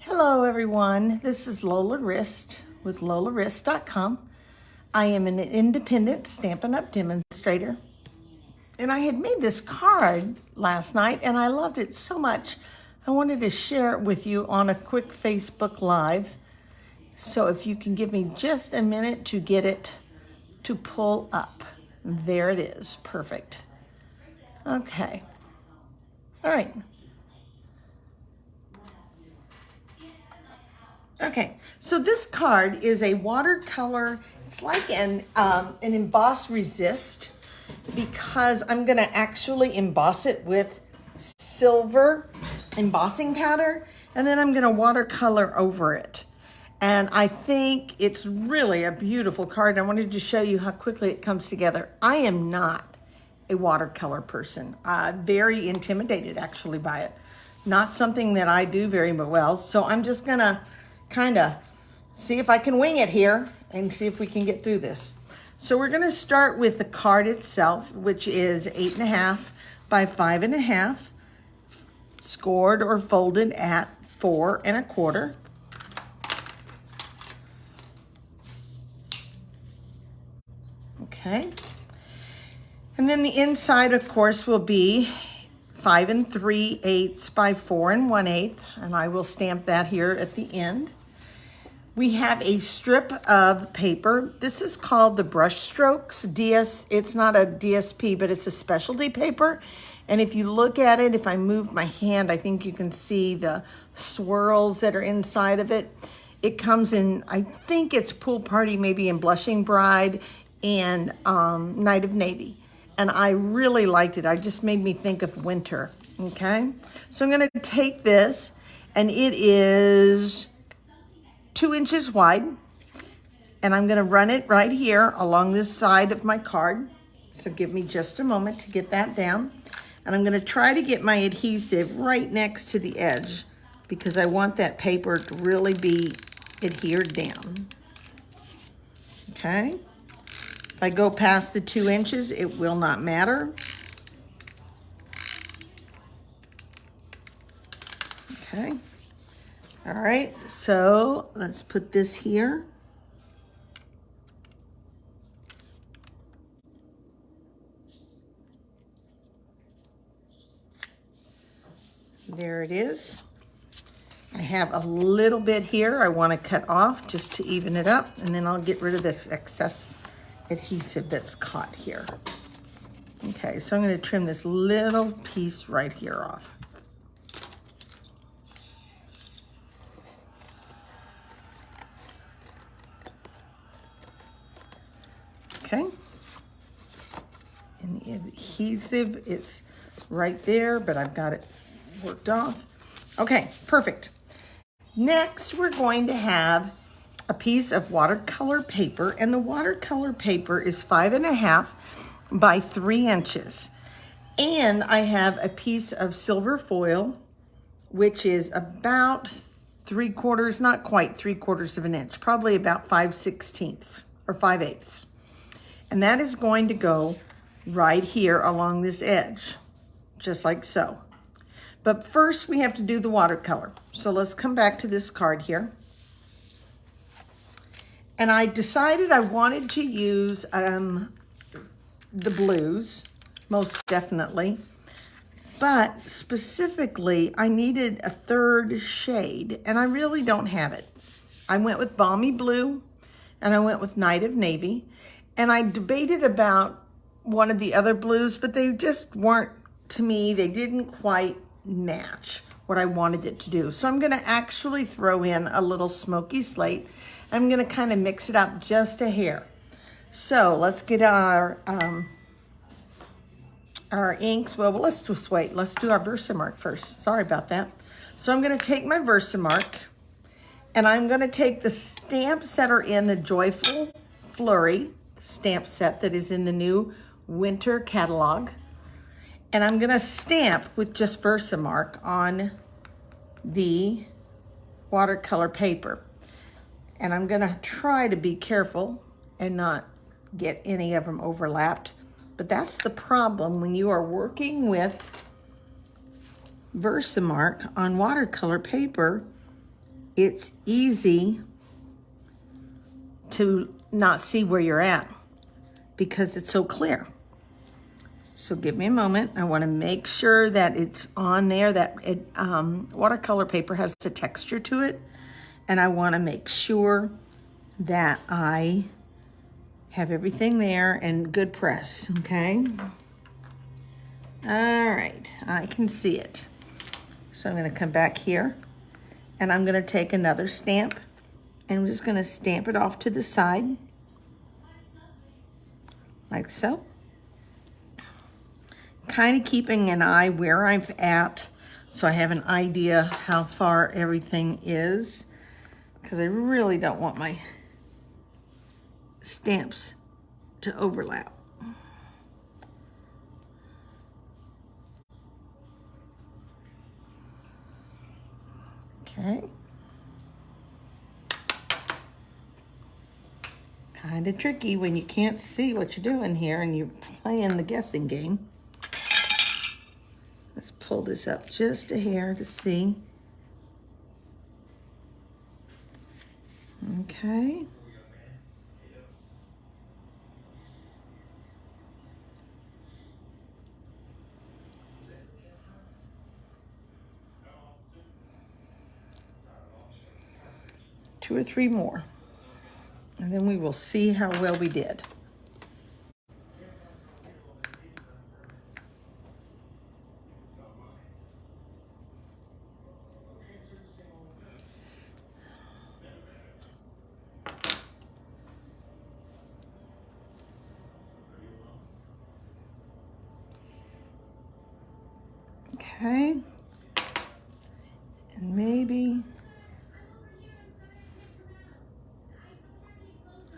Hello everyone, this is Lola Rist with LolaRist.com. I am an independent Stampin' Up! Demonstrator. And I had made this card last night and I loved it so much. I wanted to share it with you on a quick Facebook Live. So if you can give me just a minute to get it to pull up. There it is, perfect. Okay, all right. Okay, so this card is a watercolor. It's like an embossed resist because I'm going to actually emboss it with silver embossing powder, and then I'm going to watercolor over it. And I think it's really a beautiful card. I wanted to show you how quickly it comes together. I am not a watercolor person. Very intimidated actually by it. Not something that I do very well. So I'm just going to kind of see if I can wing it here and see if we can get through this. So we're going to start with the card itself, which is 8.5 by 5.5, scored or folded at 4 1/4. Okay. And then the inside, of course, will be 5 3/8 by 4 1/8, and I will stamp that here at the end. We have a strip of paper. This is called the Brush Strokes it's not a DSP, but it's a specialty paper. And if you look at it, if I move my hand, I think you can see the swirls that are inside of it. It comes in, I think it's Pool Party, maybe in Blushing Bride and Night of Navy. And I really liked it. It just made me think of winter, okay? So I'm gonna take this, and it is 2 inches wide, and I'm gonna run it right here along this side of my card. So give me just a moment to get that down. And I'm gonna try to get my adhesive right next to the edge because I want that paper to really be adhered down, okay? If I go past the 2 inches, it will not matter. Okay. All right, so let's put this here. There it is. I have a little bit here I want to cut off just to even it up, and then I'll get rid of this excess adhesive that's caught here. Okay, so I'm going to trim this little piece right here off. Okay, and the adhesive is right there, but I've got it worked off. Okay, perfect. Next, we're going to have a piece of watercolor paper, and the watercolor paper is 5.5 by 3 inches. And I have a piece of silver foil, which is about 3/4, not quite 3/4 of an inch, probably about 5/16 or 5/8. And that is going to go right here along this edge, just like so. But first we have to do the watercolor. So let's come back to this card here. And I decided I wanted to use the blues, most definitely. But specifically, I needed a 3rd shade, and I really don't have it. I went with Balmy Blue, and I went with Night of Navy. And I debated about one of the other blues, but they just weren't, to me, they didn't quite match what I wanted it to do. So I'm gonna actually throw in a little smoky slate. I'm gonna kind of mix it up just a hair. So let's get our inks. Well, let's just wait. Let's do our Versamark first. Sorry about that. So I'm gonna take my Versamark, and I'm gonna take the stamps that are in the Joyful Flurry stamp set that is in the new winter catalog. And I'm gonna stamp with just Versamark on the watercolor paper. And I'm gonna try to be careful and not get any of them overlapped. But that's the problem when you are working with Versamark on watercolor paper. it's easy to not see where you're at because it's so clear. So give me a moment. I want to make sure that it's on there, that watercolor paper has a texture to it. And I want to make sure that I have everything there and good press, okay? All right, I can see it. So I'm going to come back here and I'm going to take another stamp and I'm just going to stamp it off to the side like so. Kind of keeping an eye where I'm at so I have an idea how far everything is, because I really don't want my stamps to overlap. Okay. Kind of tricky when you can't see what you're doing here and you're playing the guessing game. Let's pull this up just a hair to see. Okay. Two or three more. And then we will see how well we did. Okay. And maybe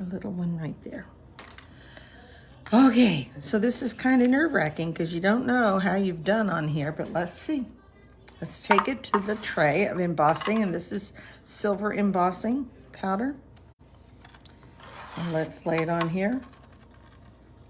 a little one right there. Okay, so this is kind of nerve-wracking because you don't know how you've done on here, but let's see. Let's take it to the tray of embossing, and this is silver embossing powder. And let's lay it on here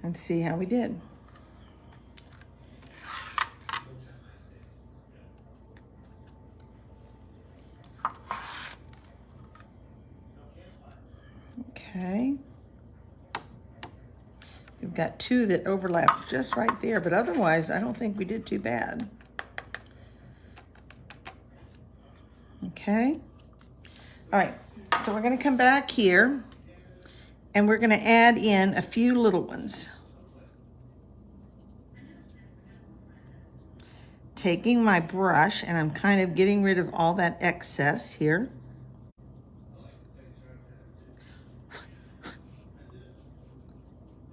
and see how we did. Okay. We've got two that overlap just right there, but otherwise I don't think we did too bad. Okay. All right, so we're gonna come back here and we're gonna add in a few little ones. Taking my brush and I'm kind of getting rid of all that excess here.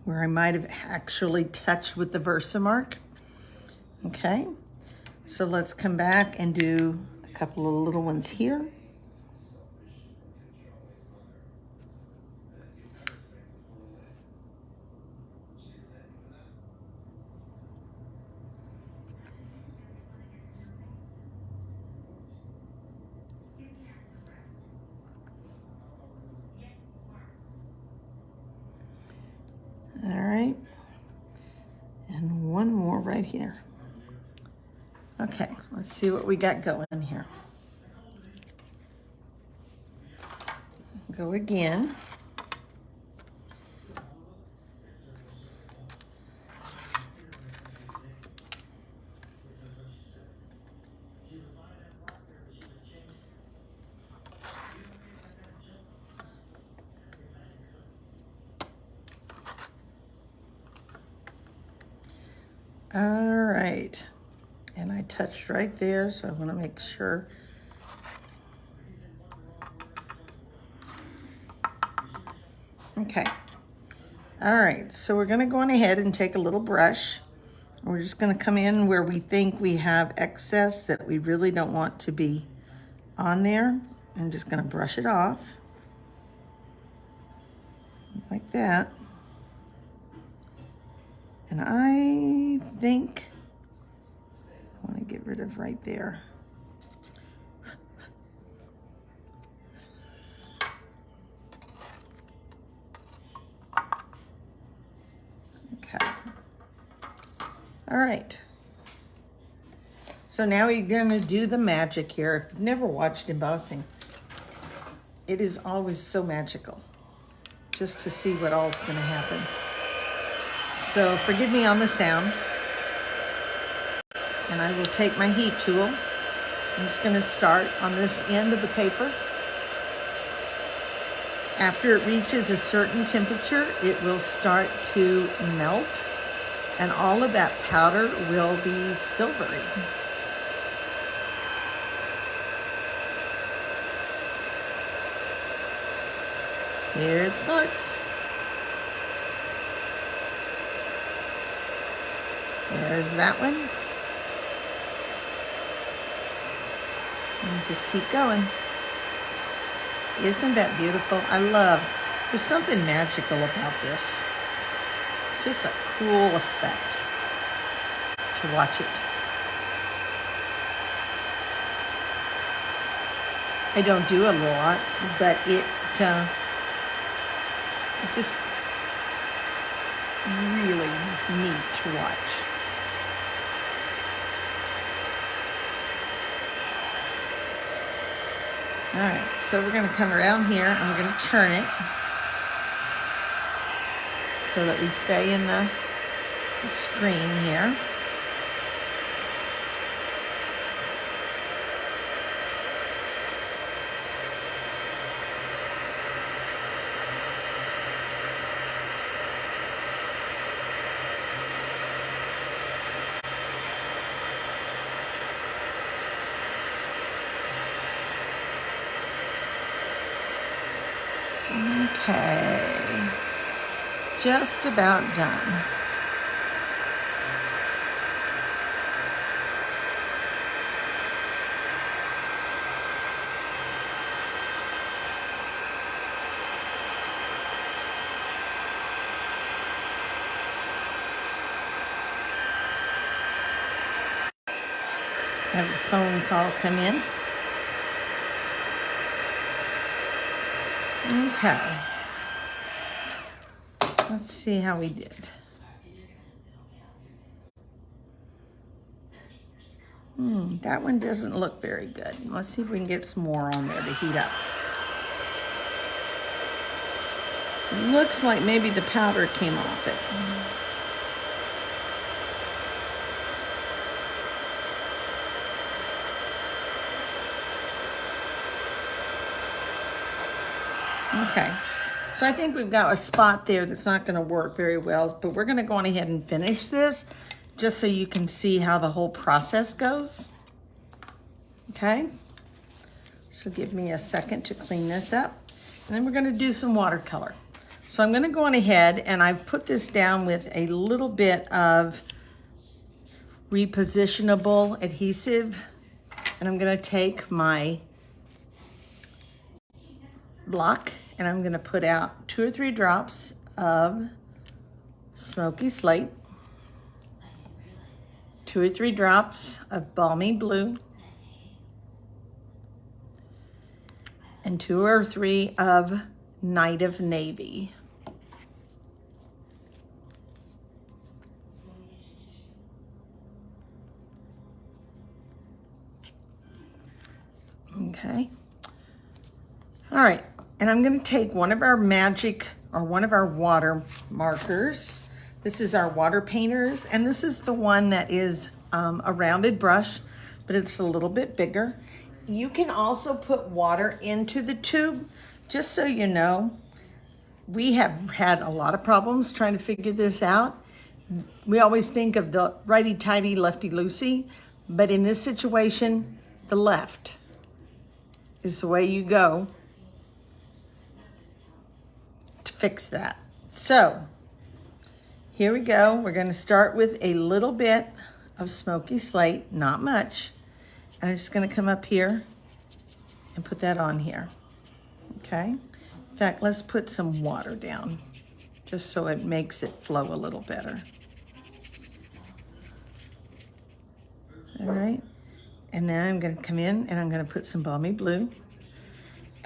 Where I might have actually touched with the Versamark. Okay, so let's come back and do a couple of little ones here. All right, and one more right here. Okay, let's see what we got going here. Go again. All right, and I touched right there, so I want to make sure. Okay, all right, so we're gonna go on ahead and take a little brush. We're just gonna come in where we think we have excess that we really don't want to be on there. I'm just gonna brush it off, like that. And I think I want to get rid of right there. Okay. All right. So now we're going to do the magic here. If you've never watched embossing, it is always so magical just to see what all is going to happen. So forgive me on the sound. And I will take my heat tool. I'm just going to start on this end of the paper. After it reaches a certain temperature, it will start to melt, and all of that powder will be silvery. Here it starts. There's that one. And just keep going. Isn't that beautiful? There's something magical about this. Just a cool effect to watch it. I don't do a lot, but it's just really neat to watch. All right, so we're going to come around here and we're going to turn it so that we stay in the screen here. Okay, just about done. Have a phone call come in. Okay. Let's see how we did. That one doesn't look very good. Let's see if we can get some more on there to heat up. It looks like maybe the powder came off it. Okay, so I think we've got a spot there that's not going to work very well, but we're going to go on ahead and finish this just so you can see how the whole process goes. Okay, so give me a second to clean this up, and then we're going to do some watercolor. So I'm going to go on ahead and I've put this down with a little bit of repositionable adhesive, and I'm going to take my block and I'm going to put out 2 or 3 drops of smoky slate, 2 or 3 drops of balmy blue, and 2 or 3 of night of navy. Okay. All right. And I'm going to take one of our magic or one of our water markers. This is our water painters, and this is the one that is a rounded brush, but it's a little bit bigger. You can also put water into the tube. Just so you know, we have had a lot of problems trying to figure this out. We always think of the righty-tighty, lefty-loosey, but in this situation, the left is the way you go to fix that. So here we go. We're going to start with a little bit of smoky slate, not much. And I'm just going to come up here and put that on here. Okay. In fact, let's put some water down just so it makes it flow a little better. All right. And then I'm going to come in and I'm going to put some balmy blue.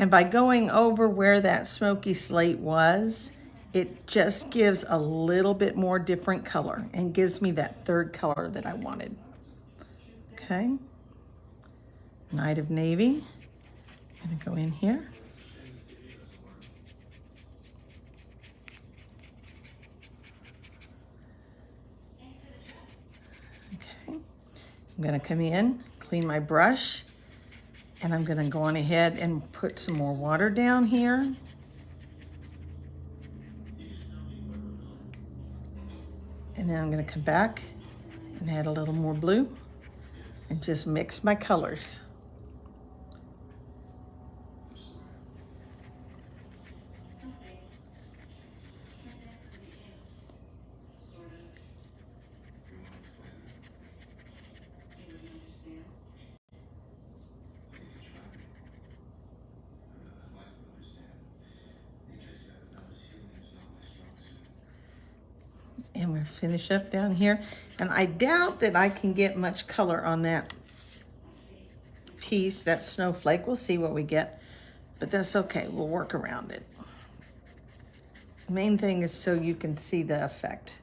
And by going over where that smoky slate was, it just gives a little bit more different color and gives me that third color that I wanted. Okay. Night of navy. I'm going to go in here. I'm gonna come in, clean my brush, and I'm gonna go on ahead and put some more water down here. And then I'm gonna come back and add a little more blue and just mix my colors. And we'll finish up down here. And I doubt that I can get much color on that piece, that snowflake. We'll see what we get, but that's okay. We'll work around it. The main thing is so you can see the effect.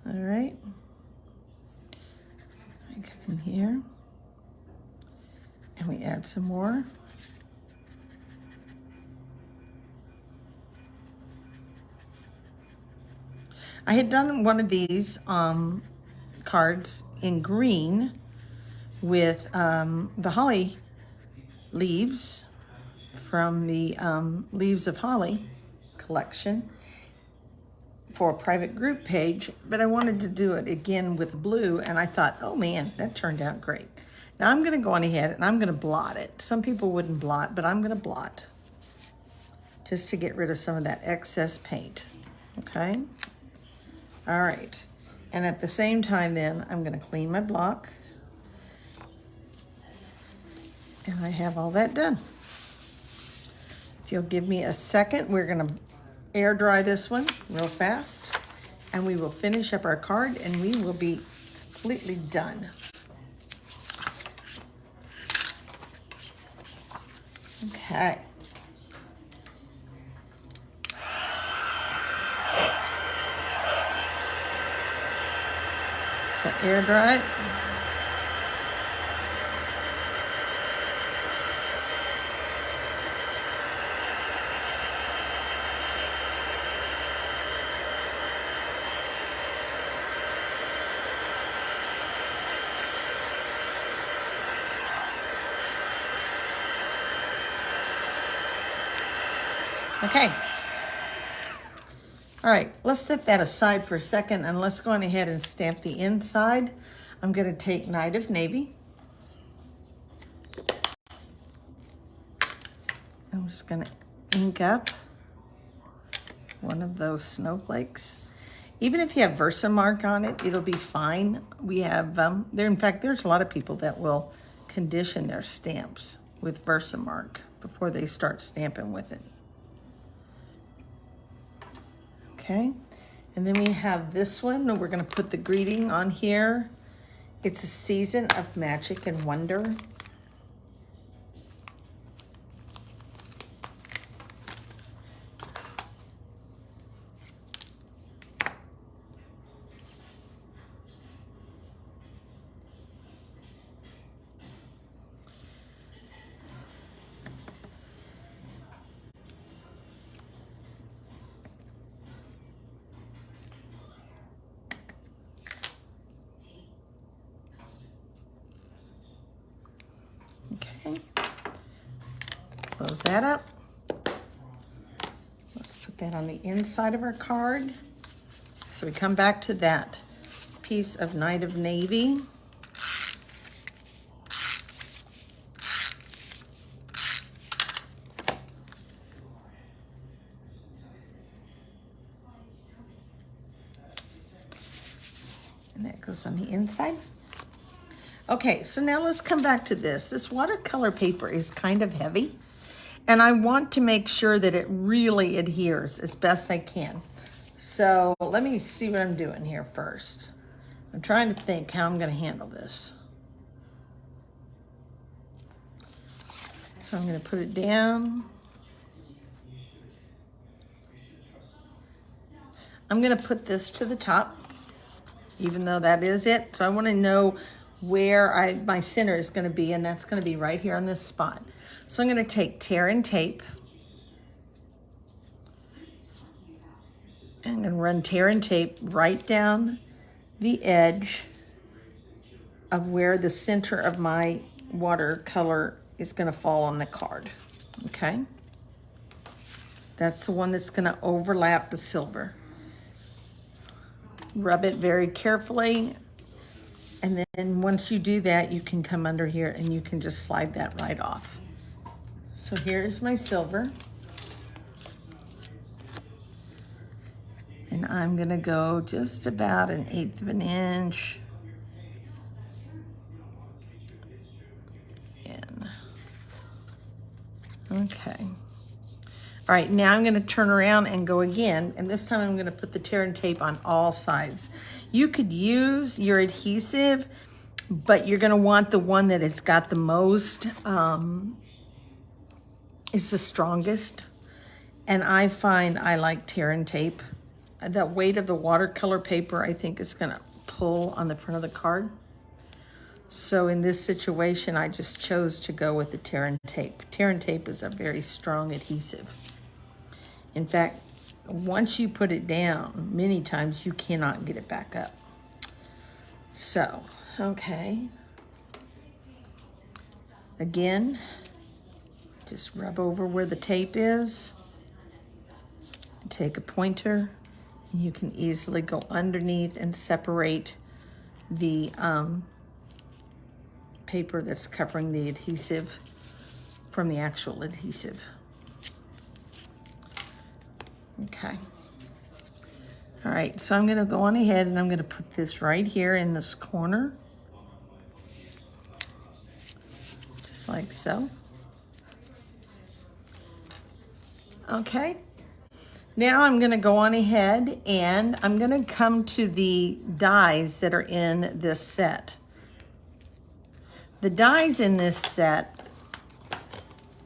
All right. I come in here and we add some more. I had done one of these cards in green with the holly leaves from the Leaves of Holly collection for a private group page, but I wanted to do it again with blue, and I thought, oh man, that turned out great. Now I'm gonna go on ahead and I'm gonna blot it. Some people wouldn't blot, but I'm gonna blot just to get rid of some of that excess paint, okay? All right, and at the same time then, I'm gonna clean my block. And I have all that done. If you'll give me a second, we're gonna air dry this one real fast, and we will finish up our card and we will be completely done. Okay. So air dry it. Okay. All right, let's set that aside for a second and let's go on ahead and stamp the inside. I'm gonna take Night of Navy. I'm just gonna ink up one of those snowflakes. Even if you have Versamark on it, it'll be fine. We have, in fact, there's a lot of people that will condition their stamps with Versamark before they start stamping with it. Okay, and then we have this one. We're gonna put the greeting on here. It's a season of magic and wonder. Okay, close that up. Let's put that on the inside of our card. So we come back to that piece of Night of Navy. And that goes on the inside. Okay, so now let's come back to this. This watercolor paper is kind of heavy, and I want to make sure that it really adheres as best I can. So let me see what I'm doing here first. I'm trying to think how I'm gonna handle this. So I'm gonna put it down. I'm gonna put this to the top, even though that is it. So I wanna know where my center is gonna be, and that's gonna be right here on this spot. So I'm gonna take tear and tape, I'm going to run tear and tape right down the edge of where the center of my watercolor is going to fall on the card. Okay? That's the one that's going to overlap the silver. Rub it very carefully, and then once you do that, you can come under here and you can just slide that right off. So here's my silver. And I'm gonna go just about 1/8 of an inch in. Okay. All right, now I'm gonna turn around and go again, and this time I'm gonna put the tear and tape on all sides. You could use your adhesive, but you're gonna want the one that has got the most, is the strongest. And I find I like tear and tape. The weight of the watercolor paper, I think, is gonna pull on the front of the card. So in this situation, I just chose to go with the tear and tape. Tear and tape is a very strong adhesive. In fact, once you put it down, many times you cannot get it back up. So, okay. Again, just rub over where the tape is. Take a pointer, and you can easily go underneath and separate the paper that's covering the adhesive from the actual adhesive. Okay. All right, so I'm gonna go on ahead and I'm gonna put this right here in this corner. Just like so. Okay. Now I'm gonna go on ahead and I'm gonna come to the dies that are in this set. The dies in this set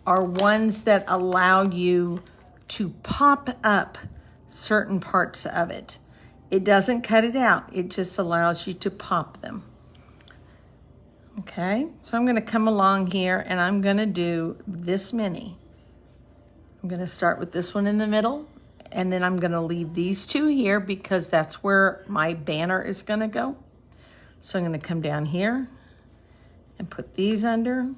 are ones that allow you to pop up certain parts of it. It doesn't cut it out, it just allows you to pop them. Okay, so I'm gonna come along here and I'm gonna do this many. I'm gonna start with this one in the middle, and then I'm gonna leave these two here because that's where my banner is gonna go. So I'm gonna come down here and put these under.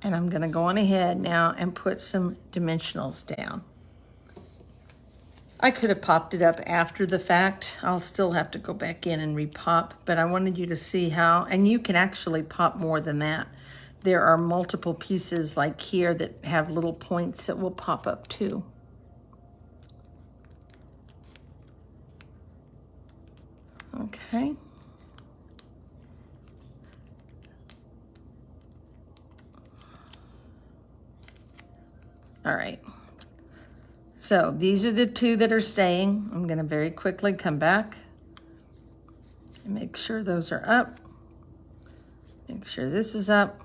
And I'm gonna go on ahead now and put some dimensionals down. I could have popped it up after the fact. I'll still have to go back in and repop, but I wanted you to see how, and you can actually pop more than that. There are multiple pieces like here that have little points that will pop up too. Okay. All right. So these are the two that are staying. I'm gonna very quickly come back and make sure those are up. Make sure this is up.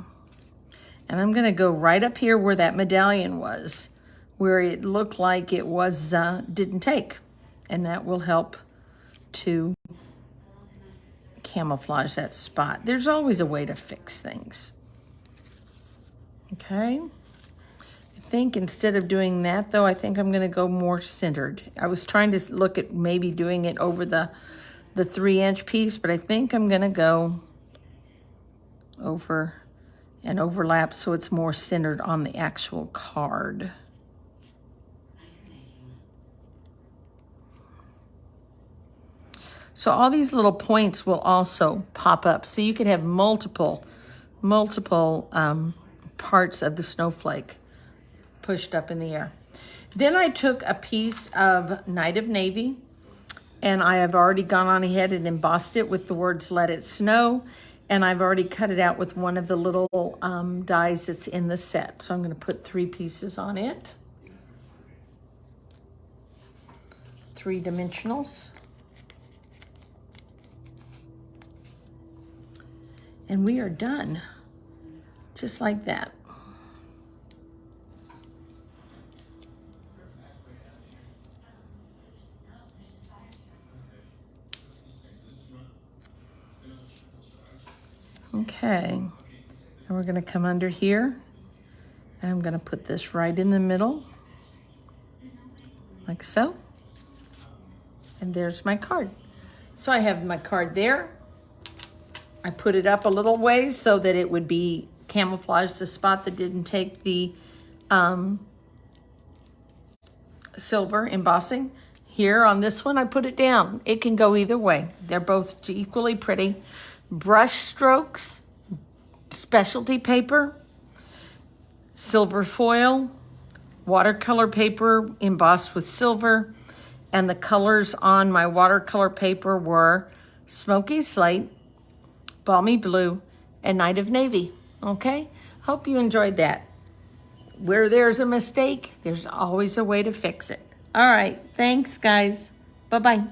And I'm gonna go right up here where that medallion was, where it looked like it was, didn't take. And that will help to camouflage that spot. There's always a way to fix things. Okay. I think instead of doing that though, I think I'm gonna go more centered. I was trying to look at maybe doing it over the 3-inch piece, but I think I'm gonna go over and overlap so it's more centered on the actual card. So all these little points will also pop up. So you could have multiple parts of the snowflake pushed up in the air. Then I took a piece of Night of Navy, and I have already gone on ahead and embossed it with the words "Let It Snow," and I've already cut it out with one of the little dies that's in the set. So I'm gonna put 3 pieces on it. 3 dimensionals. And we are done, just like that. Okay, and we're gonna come under here And I'm gonna put this right in the middle, like so. And there's my card. So I have my card there. I put it up a little ways so that it would be camouflaged the spot that didn't take the silver embossing. Here on this one, I put it down. It can go either way. They're both equally pretty. Brush strokes, specialty paper, silver foil, watercolor paper embossed with silver, and the colors on my watercolor paper were Smoky Slate, Balmy Blue, and Night of Navy. Okay? Hope you enjoyed that. Where there's a mistake, there's always a way to fix it. All right. Thanks, guys. Bye-bye.